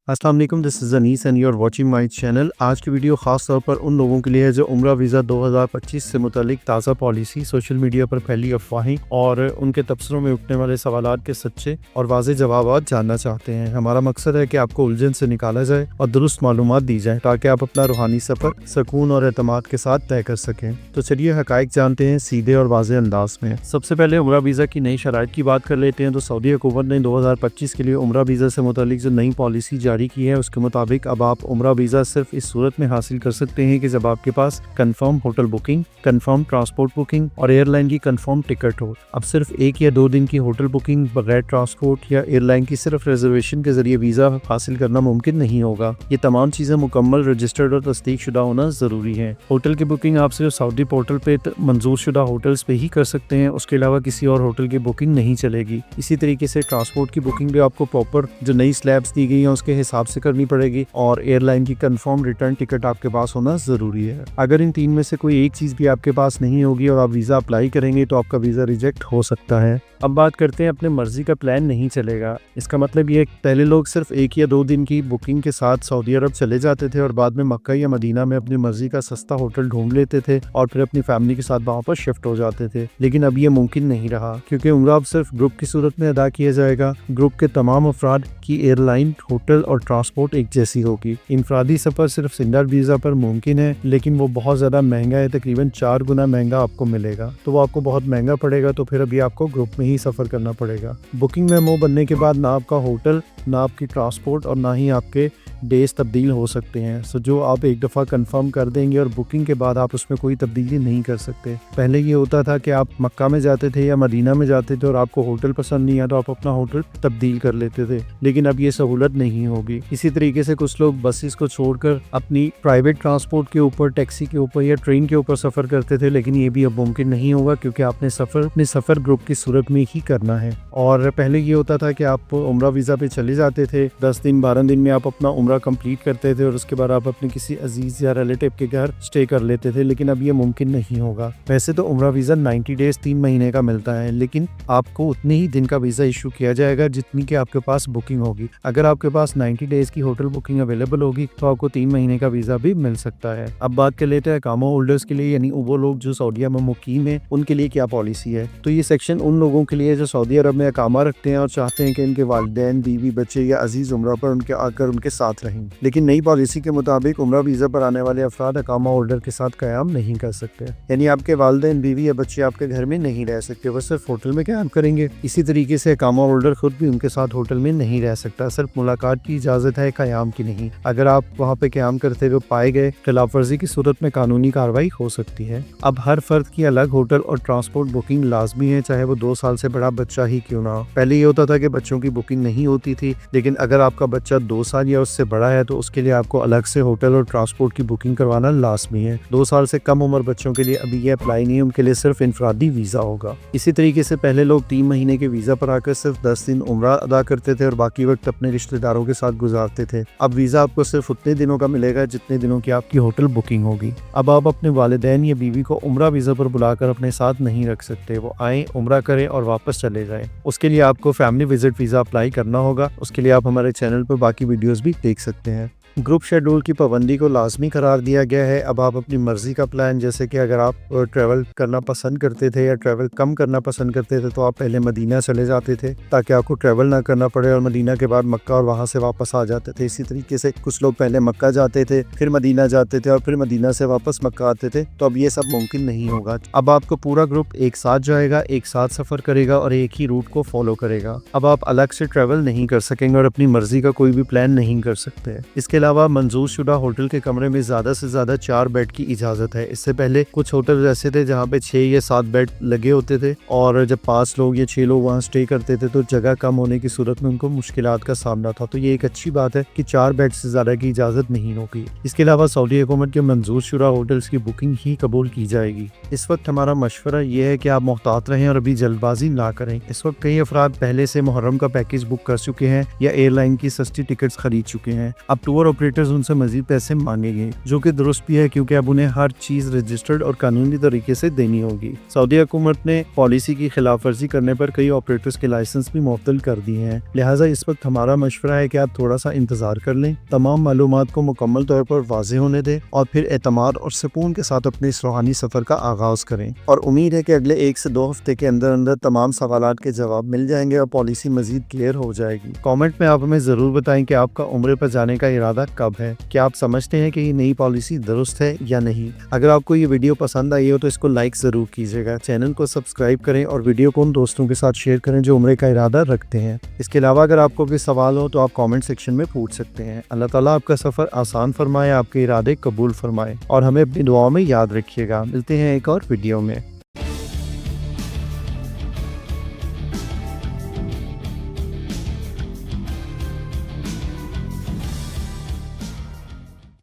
अस्सलाम वालेकुम, this is Anees and you are watching my channel. आज की वीडियो ख़ास तौर पर उन लोगों के लिए है जो उम्रा वीज़ा 2025 से मुतालिक ताज़ा पॉलिसी, सोशल मीडिया पर फैली अफवाहें और उनके तबसरों में उठने वाले सवालात के सच्चे और वाज़ेह जवाबात जानना चाहते हैं। हमारा मकसद है कि आपको उलझन से निकाला जाए और दुरुस्त मालूमात दी जाए ताकि आप अपना रूहानी सफ़र सुकून और एतमाद के साथ तय कर सकें। तो चलिए हक़ाइक़ जानते हैं सीधे और वाज़ेह अंदाज में। सबसे पहले उम्रा वीज़ा की नई शराइत की बात कर लेते हैं। तो सऊदी हुकूमत ने 2025 के लिए उम्रा वीज़ा से मुतालिक जो नई पॉलिसी जारी की है उसके मुताबिक अब आप उम्रा वीज़ा सिर्फ इस सूरत में हासिल कर सकते हैं कि जब आपके पास confirm hotel booking, confirm transport booking और एयरलाइन की कंफर्म टिकट हो। अब सिर्फ 1 या 2 दिन की होटल बुकिंग बगैर ट्रांसपोर्ट या एयरलाइन की सिर्फ रिजर्वेशन के जरिए वीज़ा हासिल करना मुमकिन नहीं होगा। ये तमाम चीज़ें मुकम्मल रजिस्टर्ड और तस्दीक शुदा होना ज़रूरी है। होटल की बुकिंग आप सिर्फ सऊदी पोर्टल पे मंजूर शुदा होटल्स पे ही कर सकते हैं, उसके अलावा किसी और होटल की बुकिंग नहीं चलेगी। इसी तरीके से ट्रांसपोर्ट की बुकिंग भी आपको प्रॉपर जो नई स्लैब्स दी गई हैं उसके हिसाब से करनी पड़ेगी और एयरलाइन की कंफर्म रिटर्न टिकट आपके पास होना ज़रूरी है। अगर इन 3 में से कोई एक चीज़ भी आपके पास नहीं होगी और आप वीज़ा अप्लाई करेंगे तो आपका वीज़ा रिजेक्ट हो सकता है। अब बात करते हैं अपने मर्जी का प्लान नहीं चलेगा। इसका मतलब ये पहले लोग सिर्फ 1 या 2 दिन की बुकिंग के साथ सऊदी अरब चले जाते थे और बाद में मक्का या मदीना में अपनी मर्जी का सस्ता होटल ढूंढ लेते थे और फिर अपनी फैमिली के साथ वहाँ पर शिफ्ट हो जाते थे। लेकिन अब ये मुमकिन नहीं रहा क्योंकि उम्रा अब सिर्फ ग्रुप की सूरत में अदा किया जाएगा। ग्रुप के तमाम अफराद की एयरलाइन, होटल और ट्रांसपोर्ट एक जैसी होगी। इनफरादी सफ़र सिर्फ सिंगल वीज़ा पर मुमकिन है लेकिन वो बहुत ज़्यादा महंगा है, तकरीबन 4 गुना महंगा आपको मिलेगा। तो वो आपको बहुत महंगा पड़ेगा, तो फिर अभी आपको ग्रुप में ही सफ़र करना पड़ेगा। बुकिंग मेमो बनने के बाद ना आपका होटल, ना आपकी ट्रांसपोर्ट और ना ही आपके डेज तब्दील हो सकते हैं। सो जो आप एक दफ़ा कंफर्म कर देंगे और बुकिंग के बाद आप उसमें कोई तब्दीली नहीं कर सकते। पहले ये होता था कि आप मक्का में जाते थे या मदीना में जाते थे और आपको होटल पसंद नहीं आया तो आप अपना होटल तब्दील कर लेते थे, लेकिन अब ये सहूलत नहीं होगी। इसी तरीके से कुछ लोग बसेस को छोड़कर अपनी प्राइवेट ट्रांसपोर्ट के ऊपर, टैक्सी के ऊपर या ट्रेन के ऊपर सफ़र करते थे, लेकिन ये भी अब मुमकिन नहीं होगा क्योंकि आपने अपने सफ़र ग्रुप की सूरत में ही करना है। और पहले ये होता था कि आप उम्रा वीज़ा पे चले जाते थे, 10 दिन 12 दिन में आप अपना उम्रा कंप्लीट करते थे और उसके बाद आप अपने किसी अजीज या रिलेटिव के घर स्टे कर लेते थे, लेकिन अब ये मुमकिन नहीं होगा। वैसे तो उम्रा वीज़ा 90 डेज 3 महीने का मिलता है, लेकिन आपको उतने ही दिन का वीज़ा इशू किया जाएगा जितनी कि आपके पास बुकिंग होगी। अगर आपके पास 90 डेज की होटल बुकिंग अवेलेबल होगी तो आपको 3 महीने का वीज़ा भी मिल सकता है। अब बात कर लेते हैं इकामा होल्डर्स के लिए, यानी वो लोग जो सऊदीया में मुकीम है, उनके लिए क्या पॉलिसी है। तो ये सेक्शन उन लोगों के लिए जो सऊदी अरब में इकामा रखते हैं और चाहते हैं कि इनके वालिदैन, बीवी, बच्चे या अजीज उम्रा पर उनके साथ रहें। लेकिन नई पॉलिसी के मुताबिक उम्रा वीज़ा पर आने वाले अफराद इकामा होल्डर के साथ क़याम नहीं कर सकते, यानी आपके वालिदैन, बीवी या बच्चे आपके घर में नहीं रह सकते, वो सिर्फ होटल में क़याम करेंगे। इसी तरीके से इकामा होल्डर खुद भी उनके साथ होटल में नहीं रह सकता, सिर्फ मुलाकात की इजाज़त है, क़याम की नहीं। अगर आप वहाँ पे क़याम करते हुए पाए गए, खिलाफ वर्जी की सूरत में कानूनी कार्रवाई हो सकती है। अब हर फर्द की अलग होटल और ट्रांसपोर्ट बुकिंग लाजमी है, चाहे वो 2 साल से बड़ा बच्चा ही क्यों ना हो। पहले ये होता था कि बच्चों की बुकिंग नहीं होती थी, लेकिन अगर आपका बच्चा 2 साल या उससे बड़ा है तो उसके लिए आपको अलग से होटल और ट्रांसपोर्ट की बुकिंग करवाना लाजमी है। 2 साल से कम उम्र बच्चों के लिए अभी ये अप्लाई नहीं है, उनके लिए सिर्फ इनफरादी वीज़ा होगा। इसी तरीके से पहले लोग 3 महीने के वीज़ा पर आकर सिर्फ 10 दिन उम्रा अदा करते थे और बाकी वक्त अपने रिश्तेदारों के साथ गुजारते थे। अब वीज़ा आपको सिर्फ उतने दिनों का मिलेगा जितने दिनों की आपकी होटल बुकिंग होगी। अब आप अपने वालिदैन या बीवी को उम्रा वीज़ा पर बुलाकर अपने साथ नहीं रख सकते, वो आए, उम्रा करें और वापस चले जाएं। उसके लिए आपको फैमिली विजिट वीज़ा अप्लाई करना होगा। उसके लिए आप हमारे चैनल पर बाकी वीडियोस भी देख सकते हैं। ग्रुप शेड्यूल की पाबंदी को लाजमी करार दिया गया है। अब आप अपनी मर्जी का प्लान, जैसे कि अगर आप ट्रैवल करना पसंद करते थे या ट्रैवल कम करना पसंद करते थे तो आप पहले मदीना चले जाते थे ताकि आपको ट्रैवल ना करना पड़े और मदीना के बाद मक्का और वहां से वापस आ जाते थे। इसी तरीके से कुछ लोग पहले मक्का जाते थे, फिर मदीना जाते थे और फिर मदीना से वापस मक्का आते थे। तो अब ये सब मुमकिन नहीं होगा। अब आपको पूरा ग्रुप एक साथ जाएगा, एक साथ सफ़र करेगा और एक ही रूट को फॉलो करेगा। अब आप अलग से ट्रैवल नहीं कर सकेंगे और अपनी मर्जी का कोई भी प्लान नहीं कर सकते। इसके अलावा मंजूर शुदा होटल के कमरे में ज़्यादा से ज़्यादा 4 बेड की इजाज़त है। इससे पहले कुछ होटल ऐसे थे जहाँ पे 6 या 7 बेड लगे होते थे और जब 5 लोग या 6 लोग वहाँ स्टे करते थे तो जगह कम होने की सूरत में उनको मुश्किलात का सामना था। तो ये एक अच्छी बात है कि 4 बेड से ज़्यादा की इजाज़त नहीं होगी। इसके अलावा सऊदी हुकूमत के मंजूर शुदा होटल्स की बुकिंग ही कबूल की जाएगी। इस वक्त हमारा मशवरा ये है कि आप मोहतात रहें और अभी जल्दबाजी ना करें। इस वक्त कई अफराद पहले से मुहर्रम का पैकेज बुक कर चुके हैं या एयरलाइन की सस्ती टिकट्स खरीद चुके हैं। अब टूर ऑपरेटर्स उनसे मजीद पैसे मांगेंगे, जो कि दुरुस्त भी है क्योंकि अब उन्हें हर चीज रजिस्टर्ड और कानूनी तरीके से देनी होगी। सऊदी हुकूमत ने पॉलिसी की खिलाफ वर्जी करने पर कई ऑपरेटर्स के लाइसेंस भी मुअत्तल कर दिए हैं। लिहाजा इस वक्त हमारा मशवरा है कि आप थोड़ा सा इंतजार कर लें, तमाम मालूमात को मुकम्मल तौर पर वाज़ेह होने दें और फिर एतमाद और सुकून के साथ अपने इस रूहानी सफर का आगाज करें। और उम्मीद है कि अगले 1 से 2 हफ्ते के अंदर अंदर तमाम सवालात के जवाब मिल जाएंगे और पॉलिसी मजीद क्लियर हो जाएगी। कमेंट में आप हमें जरूर बताएं कि आपका उम्रे पर जाने का इरादा कब है। क्या आप समझते हैं कि ये नई पॉलिसी दुरुस्त है या नहीं? अगर आपको ये वीडियो पसंद आई हो तो इसको लाइक जरूर कीजिएगा, चैनल को सब्सक्राइब करें और वीडियो को उन दोस्तों के साथ शेयर करें जो उम्रे का इरादा रखते हैं। इसके अलावा अगर आपको कोई सवाल हो तो आप कमेंट सेक्शन में पूछ सकते हैं। अल्लाह ताला आपका सफर आसान फरमाए, आपके इरादे कबूल फरमाए और हमें अपनी दुआओं में याद रखिएगा। मिलते हैं एक और वीडियो में।